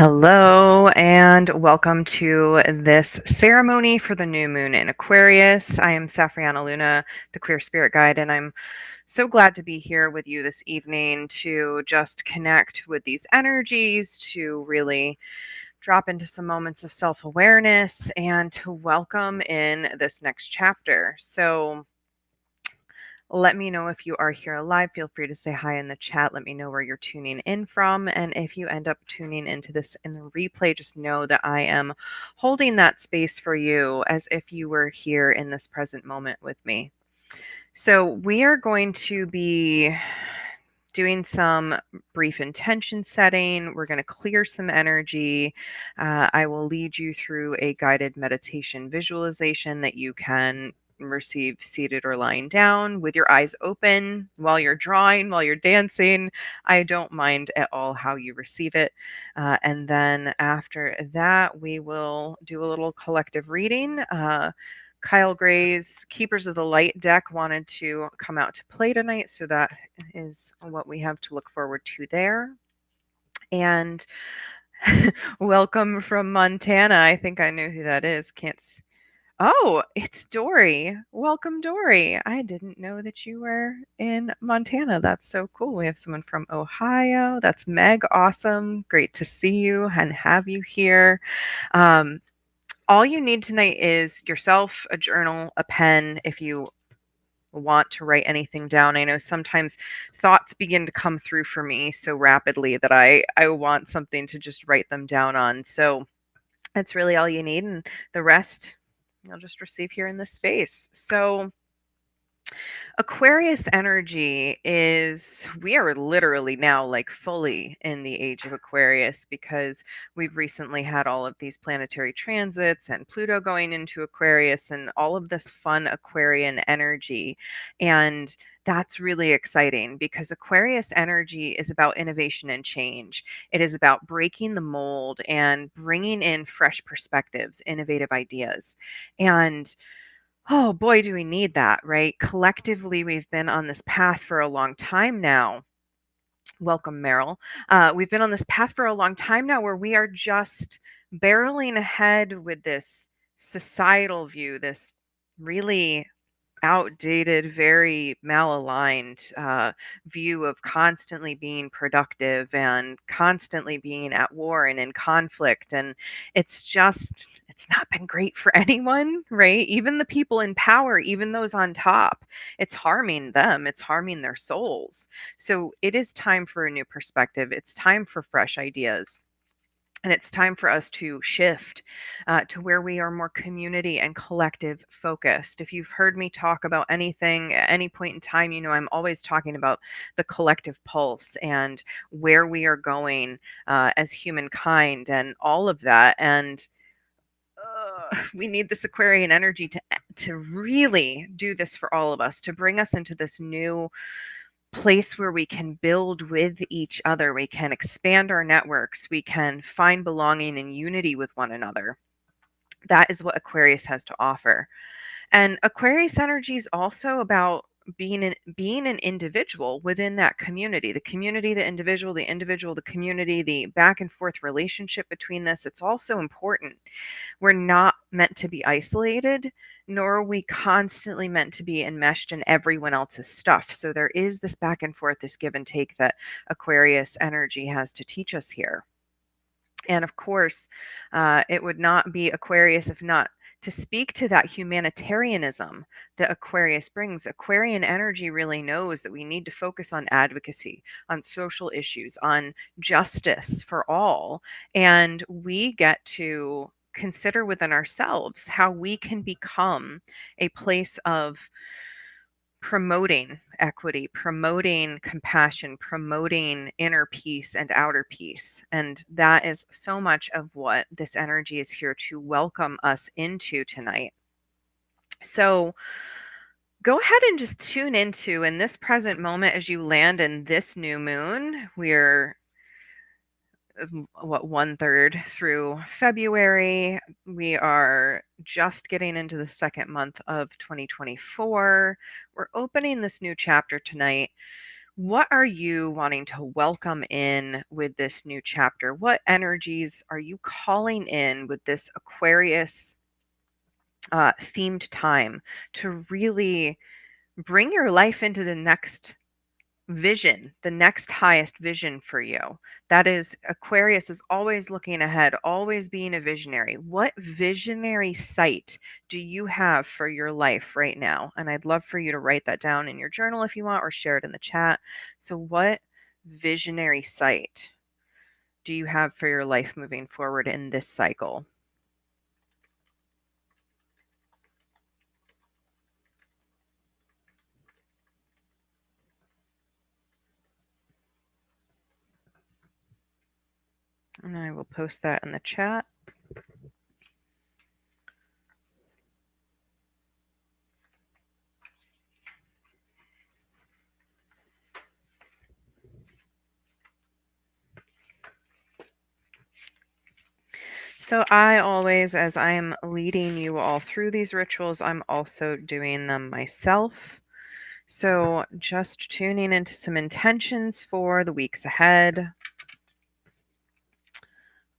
Hello, and welcome to this ceremony for the new moon in Aquarius. I am Safriana Luna, the Queer Spirit Guide, and I'm so glad to be here with you this evening to just connect with these energies, to really drop into some moments of self awareness, and to welcome in this next chapter. So, let me know if you are here live. Feel free to say hi in the chat. Let me know where you're tuning in from. And if you end up tuning into this in the replay, just know that I am holding that space for you as if you were here in this present moment with me. So, we are going to be doing some brief intention setting. We're going to clear some energy. I will lead you through a guided meditation visualization that you can receive seated or lying down with your eyes open while you're drawing, while you're dancing. I don't mind at all how you receive it. And then after that, we will do a little collective reading. Kyle Gray's Keepers of the Light deck wanted to come out to play tonight, so that is what we have to look forward to there. And welcome from Montana. I think I know who that is. Oh, it's Dory. Welcome, Dory. I didn't know that you were in Montana. That's so cool. We have someone from Ohio. That's Meg. Awesome. Great to see you and have you here. Um, all you need tonight is yourself, a journal, a pen, if you want to write anything down. I know sometimes thoughts begin to come through for me so rapidly that I want something to just write them down on. So that's really all you need, and the rest you'll just receive here in this space. So Aquarius energy is, we are literally now like fully in the age of Aquarius because we've recently had all of these planetary transits and Pluto going into Aquarius and all of this fun Aquarian energy. And that's really exciting because Aquarius energy is about innovation and change. It is about breaking the mold and bringing in fresh perspectives, innovative ideas. And oh boy, do we need that, right? Collectively, we've been on this path for a long time now. Welcome, Meryl. We've been on this path for a long time now where we are just barreling ahead with this societal view, this really outdated, very malaligned view of constantly being productive and constantly being at war and in conflict. And it's not been great for anyone, right? Even the people in power, even those on top, it's harming them, it's harming their souls. So it is time for a new perspective. It's time for fresh ideas. And it's time for us to shift to where we are more community and collective focused. If you've heard me talk about anything at any point in time, you know I'm always talking about the collective pulse and where we are going as humankind and all of that. And we need this Aquarian energy to really do this for all of us, to bring us into this new place where we can build with each other. We can expand our networks. We can find belonging and unity with one another. That is what Aquarius has to offer. And Aquarius energy is also about being an individual within that community, the individual, the community, the back and forth relationship between this. It's also important. We're not meant to be isolated, nor are we constantly meant to be enmeshed in everyone else's stuff. So there is this back and forth, this give and take that Aquarius energy has to teach us here. And of course, it would not be Aquarius if not to speak to that humanitarianism that Aquarius brings. Aquarian energy really knows that we need to focus on advocacy, on social issues, on justice for all. And we get to consider within ourselves how we can become a place of promoting equity, promoting compassion, promoting inner peace and outer peace. And that is so much of what this energy is here to welcome us into tonight. So go ahead and just tune into in this present moment as you land in this new moon. We're what, 1/3 through February. We are just getting into the second month of 2024. We're opening this new chapter tonight What are you wanting to welcome in with this new chapter? What energies are you calling in with this Aquarius themed time to really bring your life into the next vision, the next highest vision for you? That is, Aquarius is always looking ahead, always being a visionary. What visionary sight do you have for your life right now? And I'd love for you to write that down in your journal if you want, or share it in the chat. So, what visionary sight do you have for your life moving forward in this cycle? And I will post that in the chat. So I always, as I am leading you all through these rituals, I'm also doing them myself. So just tuning into some intentions for the weeks ahead.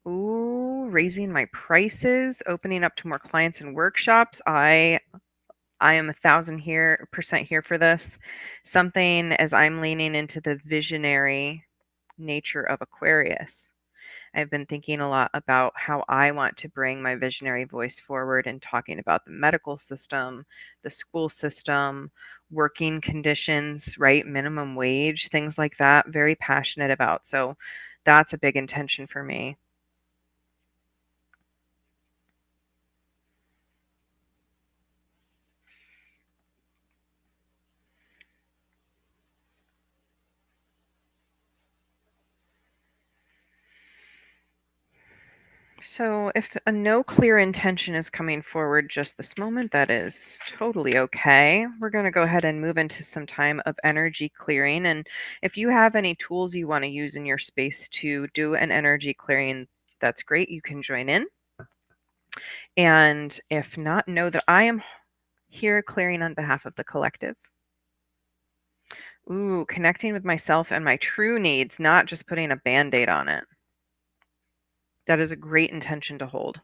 Ooh, raising my prices, opening up to more clients and workshops. I am 1,000% here for this. Something as I'm leaning into the visionary nature of Aquarius. I've been thinking a lot about how I want to bring my visionary voice forward and talking about the medical system, the school system, working conditions, right? Minimum wage, things like that. Very passionate about. So that's a big intention for me. So, if a no clear intention is coming forward just this moment, that is totally okay. We're going to go ahead and move into some time of energy clearing. And if you have any tools you want to use in your space to do an energy clearing, that's great. You can join in. And if not, know that I am here clearing on behalf of the collective. Ooh, connecting with myself and my true needs, not just putting a band aid on it. That is a great intention to hold.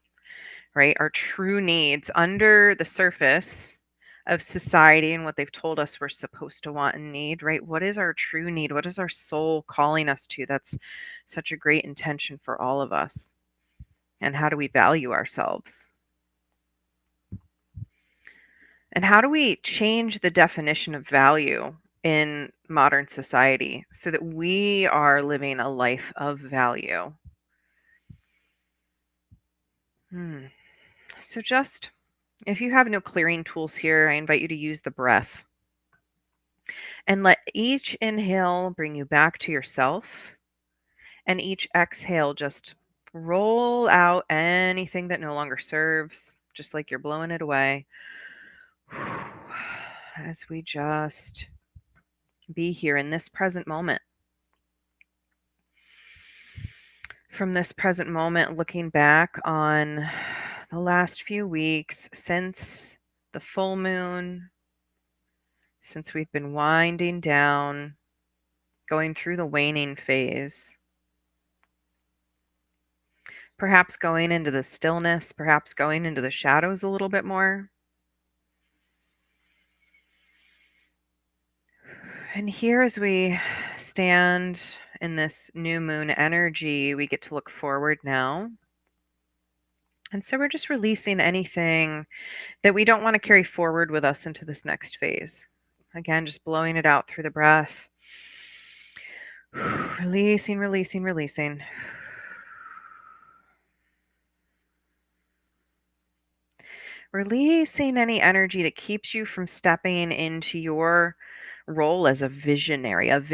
Right? Our true needs under the surface of society and what they've told us we're supposed to want and need, right? What is our true need? What is our soul calling us to? That's such a great intention for all of us. And how do we value ourselves? And how do we change the definition of value in modern society so that we are living a life of value? So, just if you have no clearing tools here, I invite you to use the breath. And let each inhale bring you back to yourself, and each exhale just roll out anything that no longer serves, just like you're blowing it away. As we just be here in this present moment. From this present moment, looking back on the last few weeks since the full moon, since we've been winding down, going through the waning phase. Perhaps going into the stillness, perhaps going into the shadows a little bit more. And here, as we stand in this new moon energy, we get to look forward now. And so we're just releasing anything that we don't want to carry forward with us into this next phase. Again, just blowing it out through the breath. Releasing, releasing, releasing. Releasing any energy that keeps you from stepping into your role as a visionary of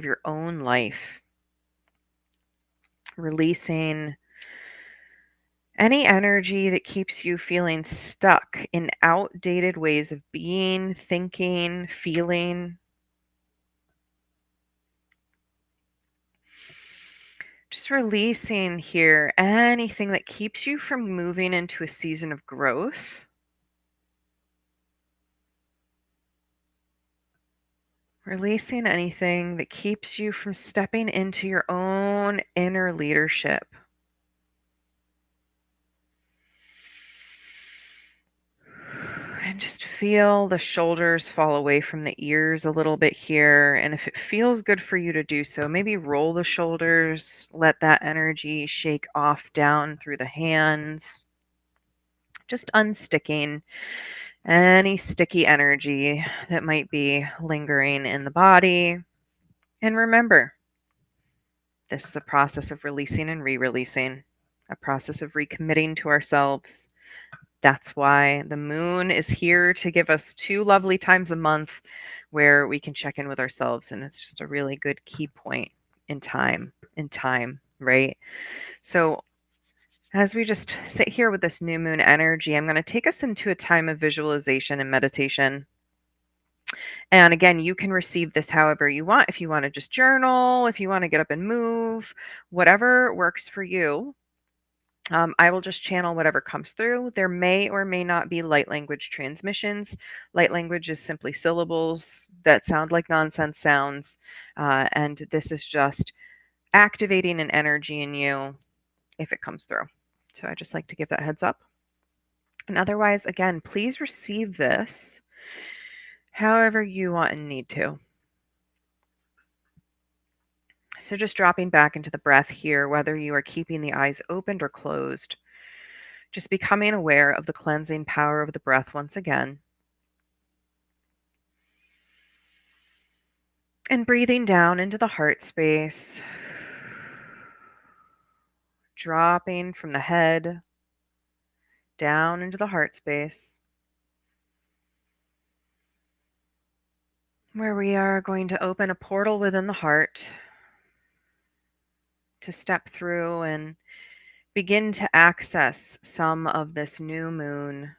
your own life. Releasing any energy that keeps you feeling stuck in outdated ways of being, thinking, feeling. Just releasing here anything that keeps you from moving into a season of growth. Releasing anything that keeps you from stepping into your own inner leadership. And just feel the shoulders fall away from the ears a little bit here. And if it feels good for you to do so, maybe roll the shoulders, let that energy shake off down through the hands, just unsticking any sticky energy that might be lingering in the body. And remember, this is a process of releasing and re releasing, a process of recommitting to ourselves. That's why the moon is here to give us 2 lovely times a month where we can check in with ourselves. And it's just a really good key point in time, right? So as we just sit here with this new moon energy, I'm going to take us into a time of visualization and meditation. And again, you can receive this however you want. If you want to just journal, if you want to get up and move, whatever works for you. I will just channel whatever comes through. There may or may not be light language transmissions. Light language is simply syllables that sound like nonsense sounds. And this is just activating an energy in you if it comes through. So I just like to give that heads up. And otherwise, again, please receive this however you want and need to. So just dropping back into the breath here, whether you are keeping the eyes opened or closed, just becoming aware of the cleansing power of the breath once again. And breathing down into the heart space, dropping from the head down into the heart space, where we are going to open a portal within the heart to step through and begin to access some of this new moon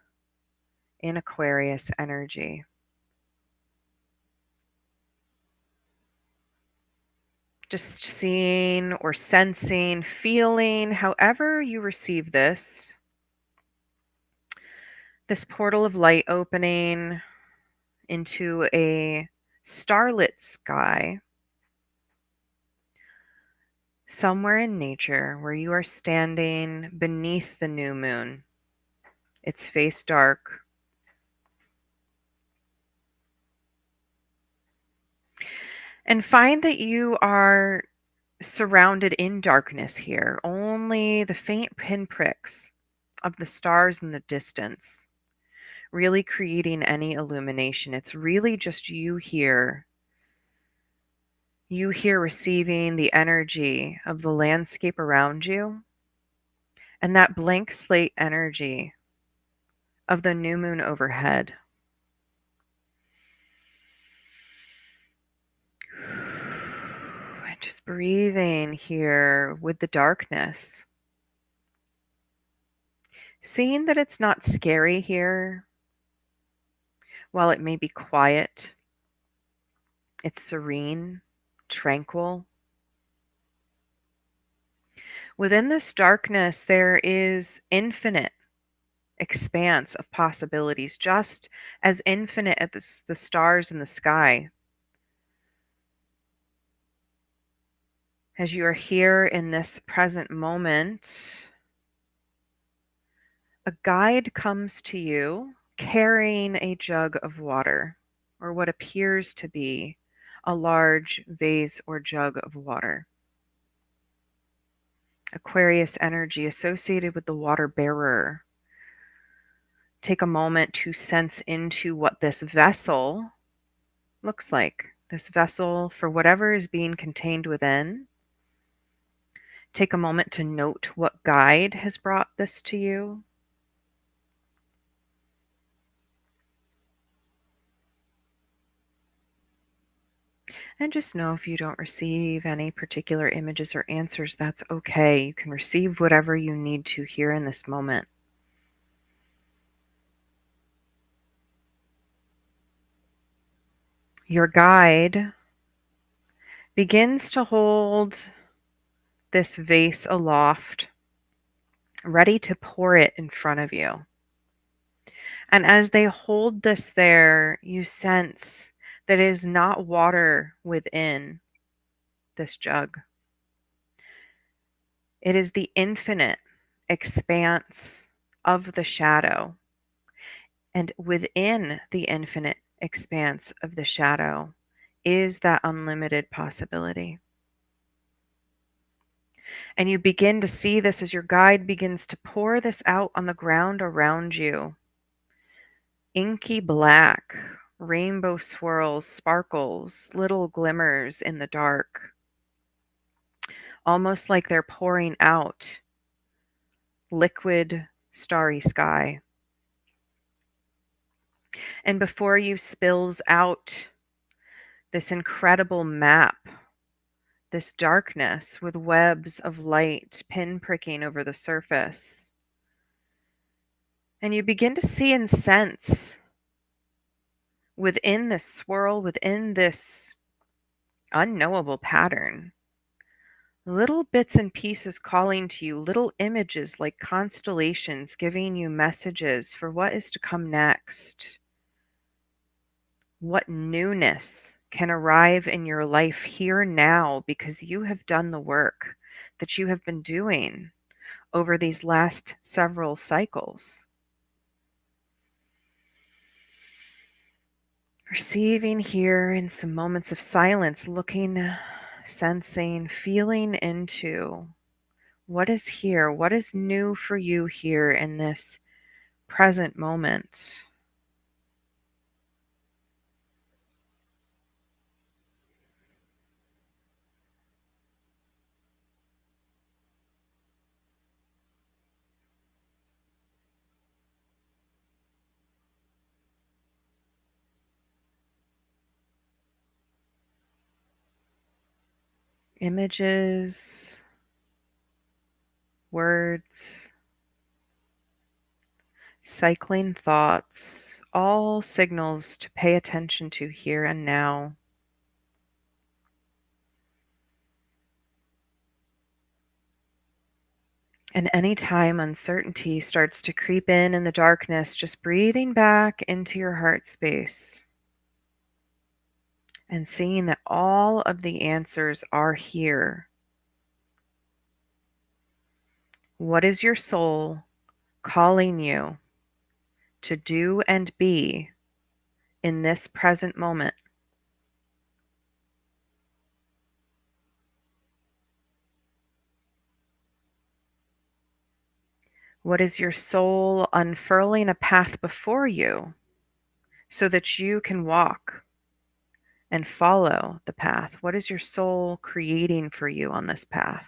in Aquarius energy. Just seeing or sensing, feeling, however you receive this portal of light opening into a starlit sky somewhere in nature where you are standing beneath the new moon. Its face dark. And find that you are surrounded in darkness here, only the faint pinpricks of the stars in the distance really creating any illumination. It's really just you here receiving the energy of the landscape around you and that blank slate energy of the new moon overhead. And just breathing here with the darkness. Seeing that it's not scary here. While it may be quiet, it's serene, tranquil. Within this darkness, there is infinite expanse of possibilities, just as infinite as the stars in the sky. As you are here in this present moment, a guide comes to you carrying a jug of water, or what appears to be a large vase or jug of water. Aquarius energy associated with the water bearer. Take a moment to sense into what this vessel looks like. This vessel for whatever is being contained within. Take a moment to note what guide has brought this to you. And just know if you don't receive any particular images or answers, that's okay. You can receive whatever you need to here in this moment. Your guide begins to hold this vase aloft, ready to pour it in front of you. And as they hold this there, you sense that it is not water within this jug. It is the infinite expanse of the shadow. And within the infinite expanse of the shadow is that unlimited possibility. And you begin to see this as your guide begins to pour this out on the ground around you. Inky black, rainbow swirls, sparkles, little glimmers in the dark, almost like they're pouring out liquid, starry sky. And before you spills out this incredible map, this darkness with webs of light pinpricking over the surface. And you begin to see and sense within this swirl, within this unknowable pattern, little bits and pieces calling to you, little images like constellations giving you messages for what is to come next. What newness can arrive in your life here now because you have done the work that you have been doing over these last several cycles. Receiving here in some moments of silence, looking, sensing, feeling into what is here, what is new for you here in this present moment. Images, words, cycling thoughts, all signals to pay attention to here and now. And anytime uncertainty starts to creep in the darkness, just breathing back into your heart space and seeing that all of the answers are here. What is your soul calling you to do and be in this present moment? What is your soul unfurling a path before you so that you can walk and follow the path? What is your soul creating for you on this path?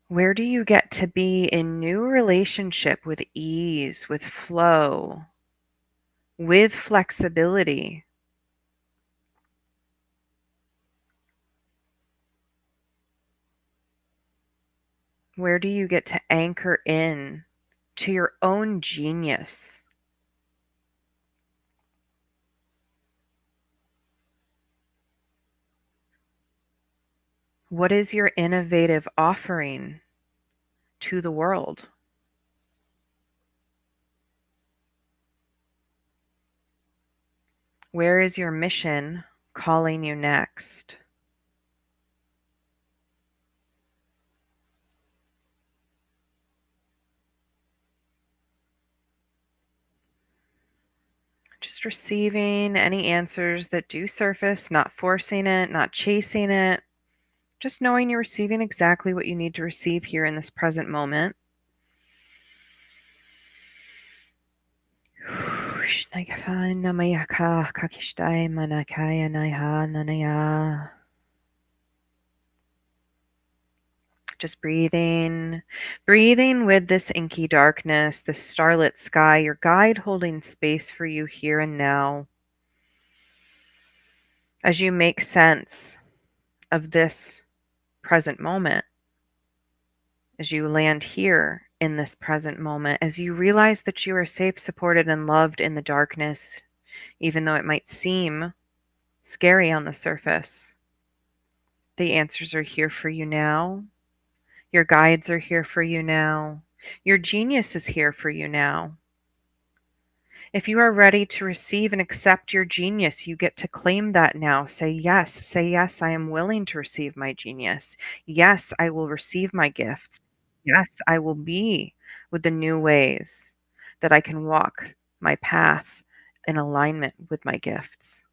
Where do you get to be in new relationship with ease, with flow, with flexibility? Where do you get to anchor in to your own genius? What is your innovative offering to the world? Where is your mission calling you next? Just receiving any answers that do surface, not forcing it, not chasing it. Just knowing you're receiving exactly what you need to receive here in this present moment. Just breathing with this inky darkness, this starlit sky, your guide holding space for you here and now. As you make sense of this present moment, as you land here in this present moment, as you realize that you are safe, supported, and loved in the darkness, even though it might seem scary on the surface, the answers are here for you now. Your guides are here for you now. Your genius is here for you now. If you are ready to receive and accept your genius, you get to claim that now. Say yes, I am willing to receive my genius. Yes, I will receive my gifts. Yes, I will be with the new ways that I can walk my path in alignment with my gifts.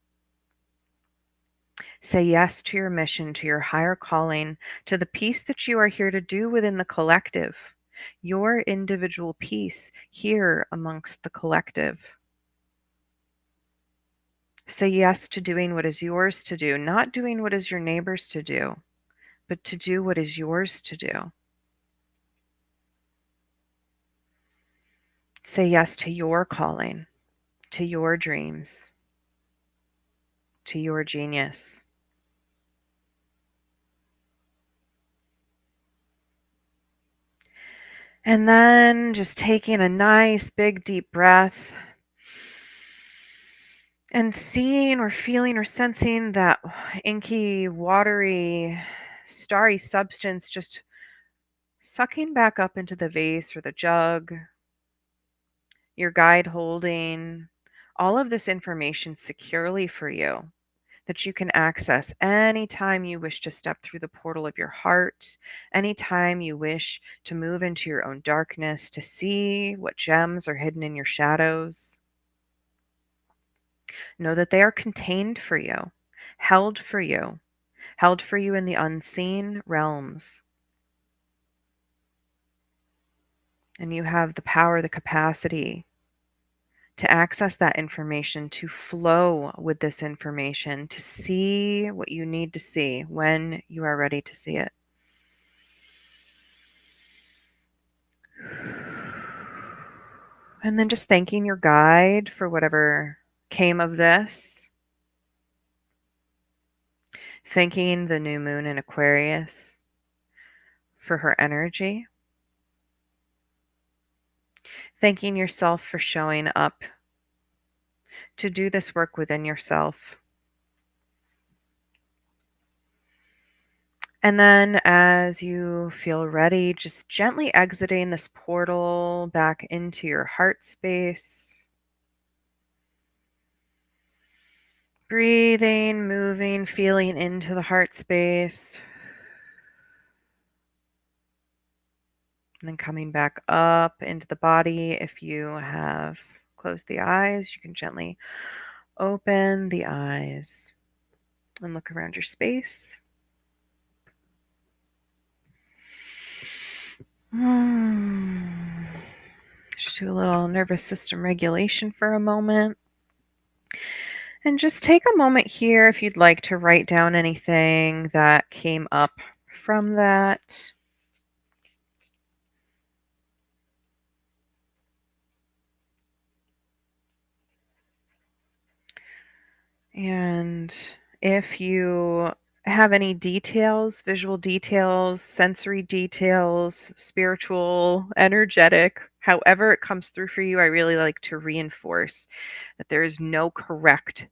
Say yes to your mission, to your higher calling, to the piece that you are here to do within the collective, your individual piece here amongst the collective. Say yes to doing what is yours to do, not doing what is your neighbor's to do, but to do what is yours to do. Say yes to your calling, to your dreams, to your genius. And then just taking a nice big deep breath and seeing or feeling or sensing that inky, watery, starry substance just sucking back up into the vase or the jug, your guide holding all of this information securely for you that you can access anytime you wish to step through the portal of your heart, anytime you wish to move into your own darkness, to see what gems are hidden in your shadows. Know that they are contained for you, held for you, held for you in the unseen realms. And you have the power, the capacity to access that information, to flow with this information, to see what you need to see when you are ready to see it. And then just thanking your guide for whatever came of this. Thanking the new moon in Aquarius for her energy. Thanking yourself for showing up to do this work within yourself. And then as you feel ready, just gently exiting this portal back into your heart space. Breathing, moving, feeling into the heart space. And then coming back up into the body. If you have closed the eyes, you can gently open the eyes and look around your space. Just do a little nervous system regulation for a moment. And just take a moment here if you'd like to write down anything that came up from that. And if you have any details, visual details, sensory details, spiritual, energetic, however it comes through for you, I really like to reinforce that there is no correct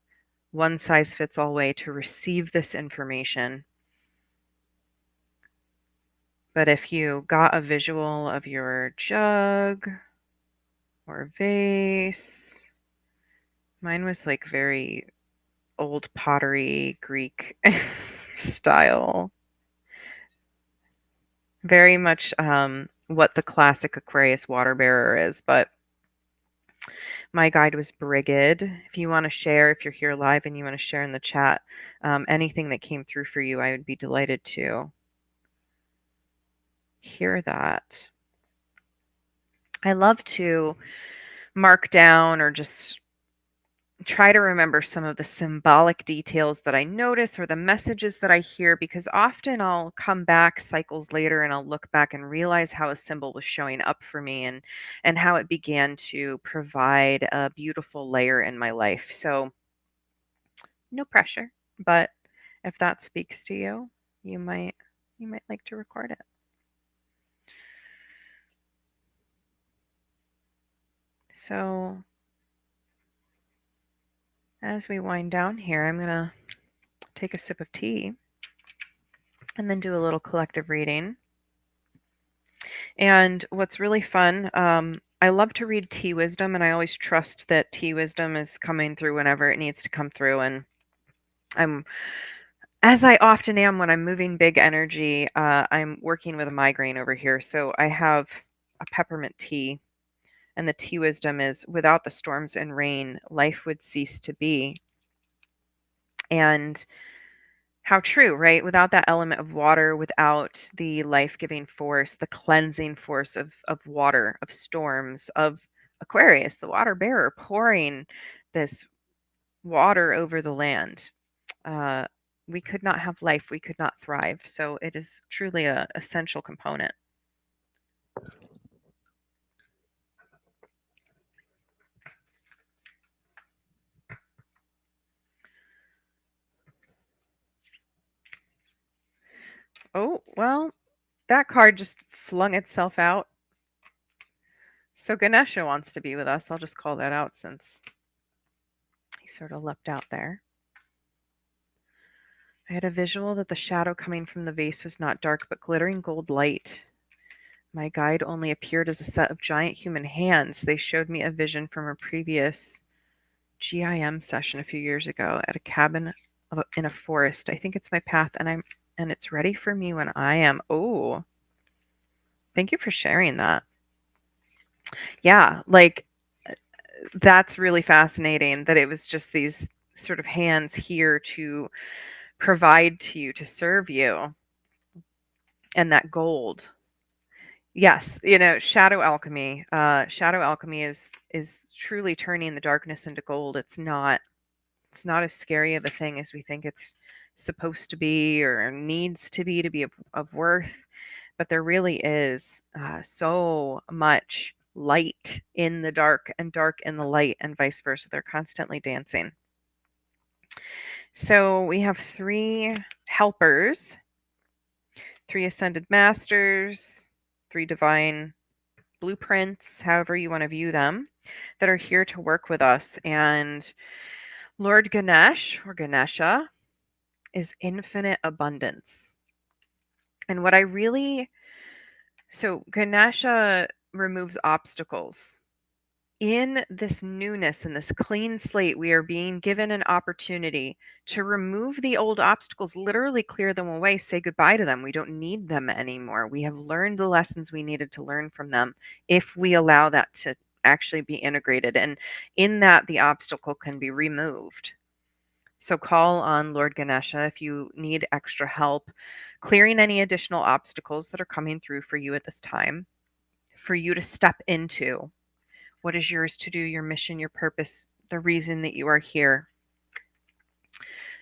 one size fits all way to receive this information. But if you got a visual of your jug or vase, mine was like very old pottery Greek style. Very much what the classic Aquarius water bearer is, but my guide was Brigid. If you want to share, if you're here live and you want to share in the chat, anything that came through for you, I would be delighted to hear that. I love to mark down or just try to remember some of the symbolic details that I notice or the messages that I hear, because often I'll come back cycles later and I'll look back and realize how a symbol was showing up for me and how it began to provide a beautiful layer in my life. So no pressure, but if that speaks to you, you might like to record it. So as we wind down here, I'm going to take a sip of tea and then do a little collective reading. And what's really fun, I love to read tea wisdom, and I always trust that tea wisdom is coming through whenever it needs to come through. And I'm, as I often am when I'm moving big energy, I'm working with a migraine over here. So I have a peppermint tea, and the tea wisdom is without the storms and rain, life would cease to be. And how true, right? Without that element of water, without the life-giving force, the cleansing force of water, of storms, of Aquarius, the water bearer, pouring this water over the land, uh, we could not have life. We could not thrive. So it is truly a essential component. Oh, well, that card just flung itself out. So Ganesha wants to be with us. I'll just call that out since he sort of leapt out there. I had a visual that the shadow coming from the vase was not dark but glittering gold light. My guide only appeared as a set of giant human hands. They showed me a vision from a previous GIM session a few years ago at a cabin in a forest. I think it's my path, and it's ready for me when I am. Oh, thank you for sharing that. Yeah, like that's really fascinating that it was just these sort of hands here to provide to you, to serve you, and that gold. Yes, shadow alchemy is truly turning the darkness into gold. It's not as scary of a thing as we think it's supposed to be or needs to be of worth, but there really is so much light in the dark and dark in the light and vice versa. They're constantly dancing. So we have 3 helpers, 3 ascended masters, 3 divine blueprints, however you want to view them, that are here to work with us. And Lord Ganesh or Ganesha is infinite abundance. And what I really, so Ganesha removes obstacles. In this newness and this clean slate, we are being given an opportunity to remove the old obstacles, literally clear them away, say goodbye to them. We don't need them anymore. We have learned the lessons we needed to learn from them if we allow that to actually be integrated. And in that, the obstacle can be removed. So call on Lord Ganesha if you need extra help clearing any additional obstacles that are coming through for you at this time, for you to step into what is yours to do, your mission, your purpose, the reason that you are here.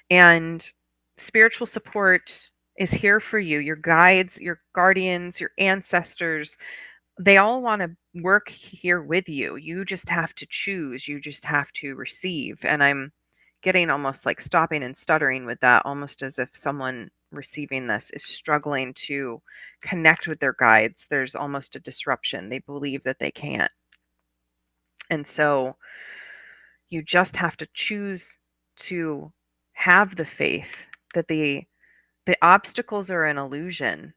And spiritual support is here for you. Your guides, your guardians, your ancestors, they all want to work here with you. You just have to choose, you just have to receive. And I'm getting almost like stopping and stuttering with that, almost as if someone receiving this is struggling to connect with their guides. There's almost a disruption. They believe that they can't. And so you just have to choose to have the faith that the obstacles are an illusion.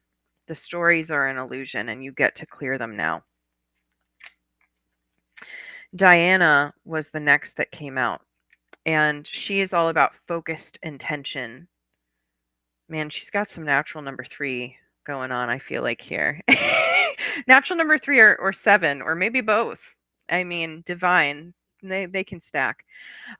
The stories are an illusion and you get to clear them now. Diana was the next that came out, and she is all about focused intention. Man, she's got some natural number 3 going on, I feel like here. Natural number 3 or 7 or maybe both. I mean, divine. They can stack.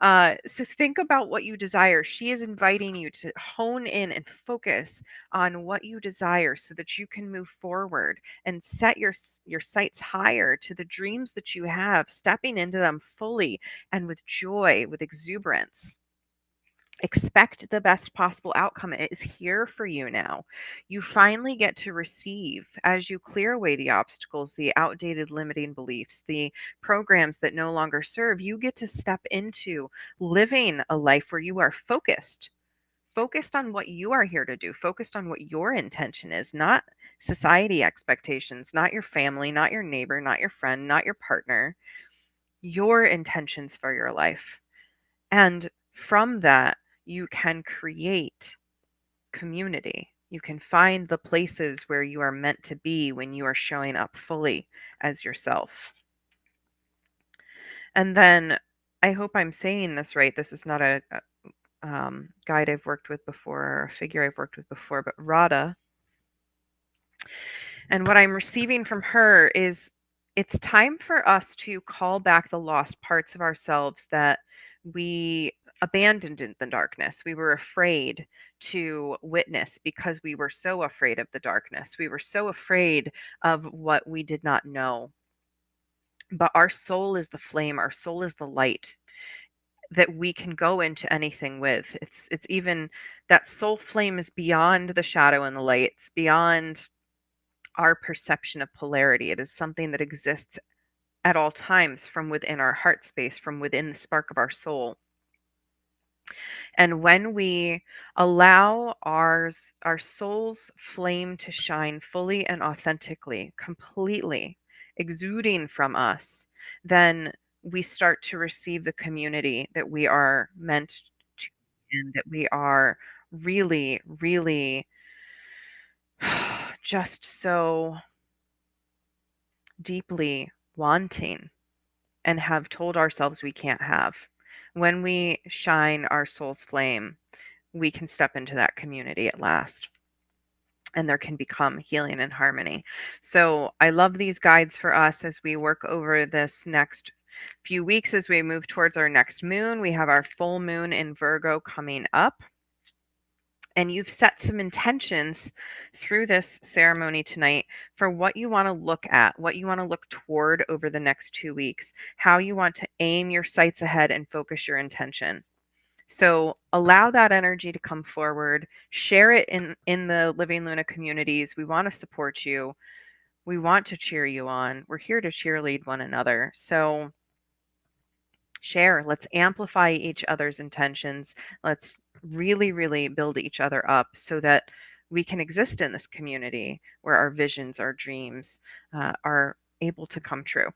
So think about what you desire. She is inviting you to hone in and focus on what you desire so that you can move forward and set your sights higher to the dreams that you have, stepping into them fully and with joy, with exuberance. Expect the best possible outcome. It is here for you now. You finally get to receive as you clear away the obstacles, the outdated limiting beliefs, the programs that no longer serve. You get to step into living a life where you are focused on what you are here to do, focused on what your intention is, not society expectations, not your family, not your neighbor, not your friend, not your partner, your intentions for your life. And from that, you can create community. You can find the places where you are meant to be when you are showing up fully as yourself. And then I hope I'm saying this right. This is not a guide I've worked with before or a figure I've worked with before, but Radha. And what I'm receiving from her is it's time for us to call back the lost parts of ourselves that we abandoned in the darkness. We were afraid to witness because we were so afraid of the darkness. We were so afraid of what we did not know. But our soul is the flame, our soul is the light that we can go into anything with. It's even that soul flame is beyond the shadow and the light. It's beyond our perception of polarity. It is something that exists at all times from within our heart space, from within the spark of our soul. And when we allow our soul's flame to shine fully and authentically, completely exuding from us, then we start to receive the community that we are meant to, and that we are really, really just so deeply wanting and have told ourselves we can't have. When we shine our soul's flame, we can step into that community at last and there can become healing and harmony. So I love these guides for us as we work over this next few weeks as we move towards our next moon. We have our full moon in Virgo coming up. And you've set some intentions through this ceremony tonight for what you want to look at, what you want to look toward over the next 2 weeks, how you want to aim your sights ahead and focus your intention. So allow that energy to come forward, share it in the Living Luna communities. We want to support you. We want to cheer you on. We're here to cheerlead one another. So share, let's amplify each other's intentions. Let's really, really build each other up so that we can exist in this community where our visions, our dreams are able to come true.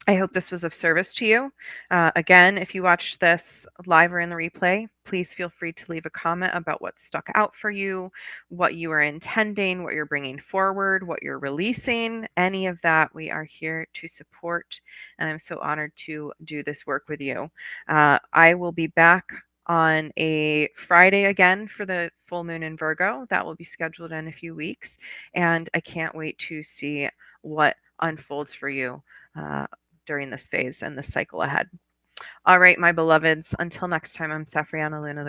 I hope this was of service to you. Again, if you watched this live or in the replay, please feel free to leave a comment about what stuck out for you, what you are intending, what you're bringing forward, what you're releasing, any of that. We are here to support, and I'm so honored to do this work with you. I will be back on a Friday again for the full moon in Virgo. That will be scheduled in a few weeks, and I can't wait to see what unfolds for you. During this phase and this cycle ahead. All right, my beloveds, until next time, I'm Safriana Luna, the